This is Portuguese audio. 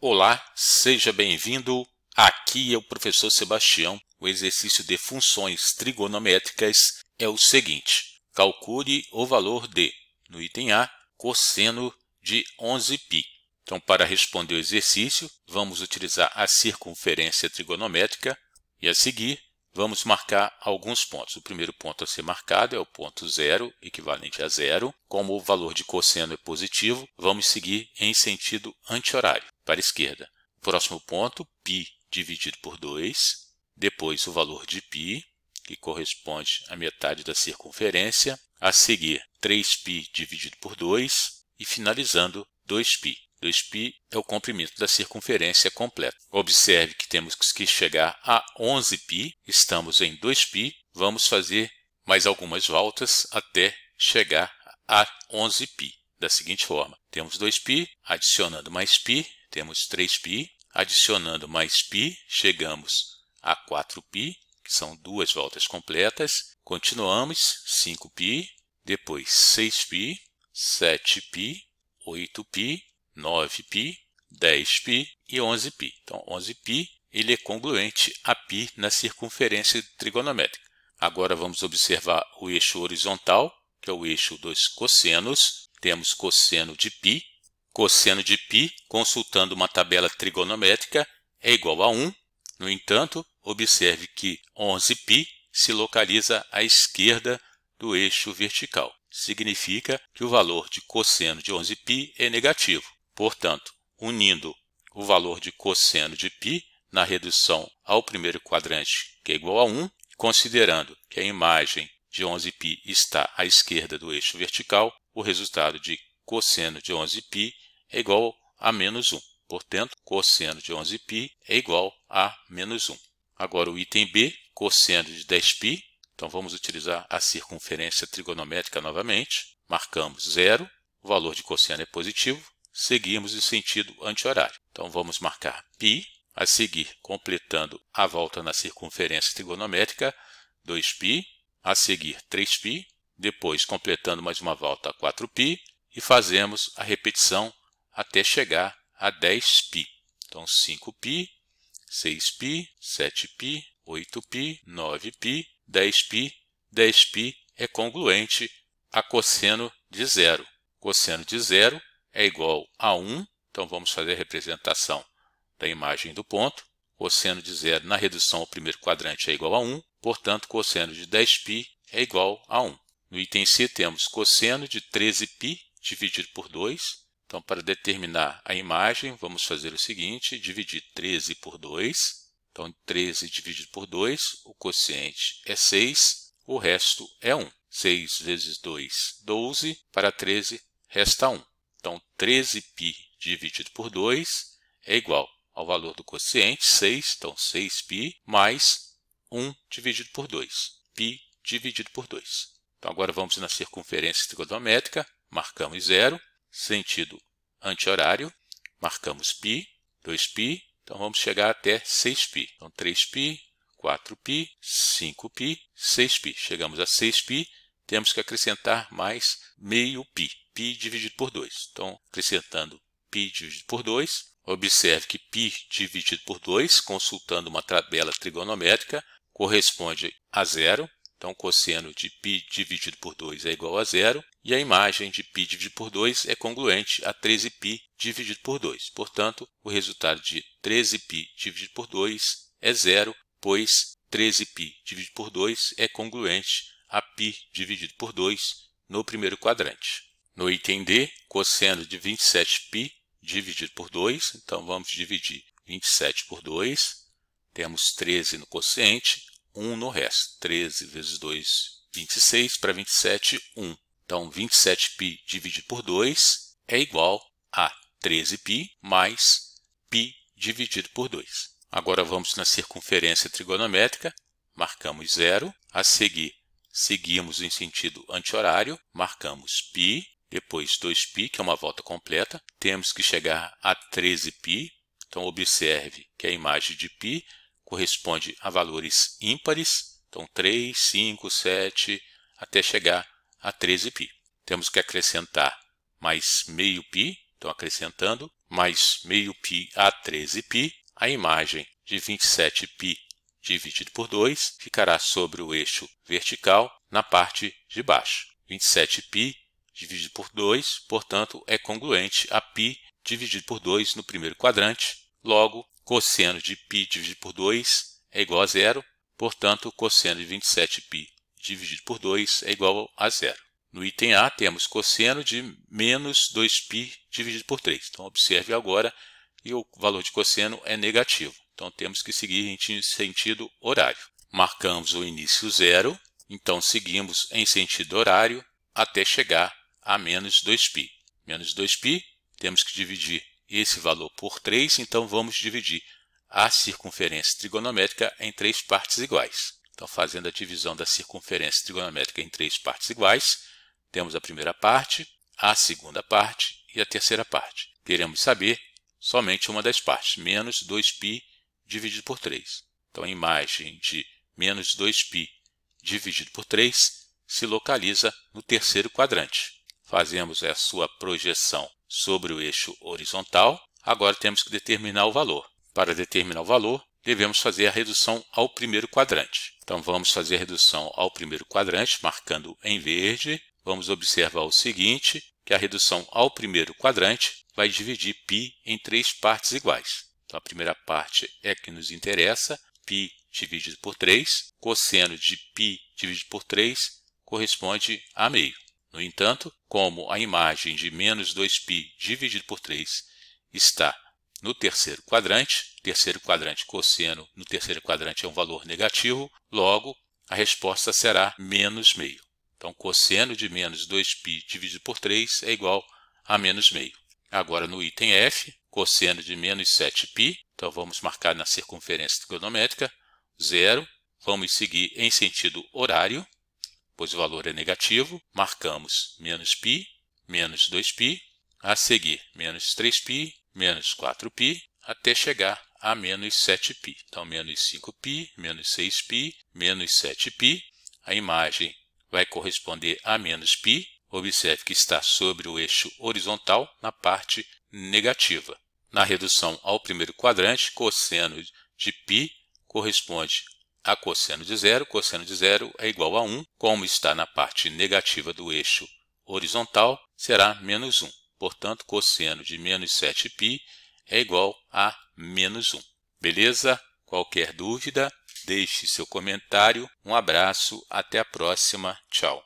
Olá, seja bem-vindo. Aqui é o professor Sebastião. O exercício de funções trigonométricas é o seguinte. Calcule o valor de, no item A, cosseno de 11π. Então, para responder o exercício, vamos utilizar a circunferência trigonométrica e, a seguir, vamos marcar alguns pontos. O primeiro ponto a ser marcado é o ponto 0, equivalente a 0. Como o valor de cosseno é positivo, vamos seguir em sentido anti-horário, para a esquerda. O próximo ponto, π dividido por 2. Depois, o valor de π, que corresponde à metade da circunferência. A seguir, 3π dividido por 2. E finalizando, 2π. 2π é o comprimento da circunferência completa. Observe que temos que chegar a 11π, estamos em 2π, vamos fazer mais algumas voltas até chegar a 11π. Da seguinte forma, temos 2π, adicionando mais π, temos 3π, adicionando mais π, chegamos a 4π, que são duas voltas completas. Continuamos, 5π, depois 6π, 7π, 8π, 9π, 10π e 11π. Então, 11π ele é congruente a π na circunferência trigonométrica. Agora vamos observar o eixo horizontal, que é o eixo dos cossenos. Temos cosseno de π. Cosseno de π, consultando uma tabela trigonométrica, é igual a 1. No entanto, observe que 11π se localiza à esquerda do eixo vertical. Significa que o valor de cosseno de 11π é negativo. Portanto, unindo o valor de cosseno de π na redução ao primeiro quadrante, que é igual a 1, considerando que a imagem de 11π está à esquerda do eixo vertical, o resultado de cosseno de 11π é igual a menos 1. Portanto, cosseno de 11π é igual a menos 1. Agora o item B, cosseno de 10π. Então vamos utilizar a circunferência trigonométrica novamente. Marcamos 0, o valor de cosseno é positivo. Seguimos em sentido anti-horário. Então, vamos marcar π, a seguir, completando a volta na circunferência trigonométrica, 2π, a seguir 3π, depois completando mais uma volta, 4π, e fazemos a repetição até chegar a 10π. Então, 5π, 6π, 7π, 8π, 9π, 10π. 10π é congruente a cosseno de 0. Cosseno de 0 é igual a 1, então vamos fazer a representação da imagem do ponto. Cosseno de 0 na redução ao primeiro quadrante é igual a 1, portanto, cosseno de 10π é igual a 1. No item C temos cosseno de 13π dividido por 2. Então, para determinar a imagem, vamos fazer o seguinte, dividir 13 por 2. Então, 13 dividido por 2, o quociente é 6, o resto é 1. 6 vezes 2, 12, para 13 resta 1. Então, 13π dividido por 2 é igual ao valor do quociente, 6, então 6π, mais 1 dividido por 2, π dividido por 2. Então, agora vamos na circunferência trigonométrica, marcamos 0, sentido anti-horário, marcamos π, 2π, então vamos chegar até 6π. Então, 3π, 4π, 5π, 6π. Chegamos a 6π, temos que acrescentar mais meio π. π dividido por 2. Então, acrescentando π dividido por 2, observe que π dividido por 2, consultando uma tabela trigonométrica, corresponde a 0. Então, o cosseno de π dividido por 2 é igual a 0. E a imagem de π dividido por 2 é congruente a 13π dividido por 2. Portanto, o resultado de 13π dividido por 2 é 0, pois 13π dividido por 2 é congruente a π dividido por 2 no primeiro quadrante. No item D, cosseno de 27π dividido por 2. Então, vamos dividir 27 por 2. Temos 13 no quociente, 1 no resto. 13 vezes 2, 26. Para 27, 1. Então, 27π dividido por 2 é igual a 13π mais π dividido por 2. Agora, vamos na circunferência trigonométrica. Marcamos 0. A seguir, seguimos em sentido anti-horário. Marcamos π. Depois 2π, que é uma volta completa. Temos que chegar a 13π. Então, observe que a imagem de π corresponde a valores ímpares. Então, 3, 5, 7, até chegar a 13π. Temos que acrescentar mais meio π. Então, acrescentando, mais meio π a 13π. A imagem de 27π dividido por 2 ficará sobre o eixo vertical na parte de baixo. 27π dividido por 2, portanto, é congruente a π dividido por 2 no primeiro quadrante. Logo, cosseno de π dividido por 2 é igual a zero. Portanto, cosseno de 27π dividido por 2 é igual a zero. No item A, temos cosseno de menos 2π dividido por 3. Então, observe agora que o valor de cosseno é negativo. Então, temos que seguir em sentido horário. Marcamos o início zero, então seguimos em sentido horário até chegar a menos 2π. Menos 2π, temos que dividir esse valor por 3, então vamos dividir a circunferência trigonométrica em 3 partes iguais. Então, fazendo a divisão da circunferência trigonométrica em 3 partes iguais, temos a primeira parte, a segunda parte e a terceira parte. Queremos saber somente uma das partes, menos 2π dividido por 3. Então, a imagem de menos 2π dividido por 3 se localiza no terceiro quadrante. Fazemos a sua projeção sobre o eixo horizontal. Agora temos que determinar o valor. Para determinar o valor, devemos fazer a redução ao primeiro quadrante. Então, vamos fazer a redução ao primeiro quadrante, marcando em verde. Vamos observar o seguinte, que a redução ao primeiro quadrante vai dividir π em 3 partes iguais. Então, a primeira parte é a que nos interessa, π dividido por 3. Cosseno de π dividido por 3 corresponde a meio. No entanto, como a imagem de menos 2π dividido por 3 está no terceiro quadrante cosseno no terceiro quadrante é um valor negativo, logo a resposta será menos meio. Então, cosseno de menos 2π dividido por 3 é igual a menos meio. Agora, no item F, cosseno de menos 7π, então vamos marcar na circunferência trigonométrica, zero. Vamos seguir em sentido horário, pois o valor é negativo. Marcamos menos π, menos 2π, a seguir menos 3π, menos 4π, até chegar a menos 7π. Então, menos 5π, menos 6π, menos 7π. A imagem vai corresponder a menos π. Observe que está sobre o eixo horizontal na parte negativa. Na redução ao primeiro quadrante, cosseno de π corresponde a cosseno de zero. Cosseno de zero é igual a 1. Como está na parte negativa do eixo horizontal, será menos 1. Portanto, cosseno de menos 7π é igual a menos 1. Beleza? Qualquer dúvida, deixe seu comentário. Um abraço, até a próxima. Tchau.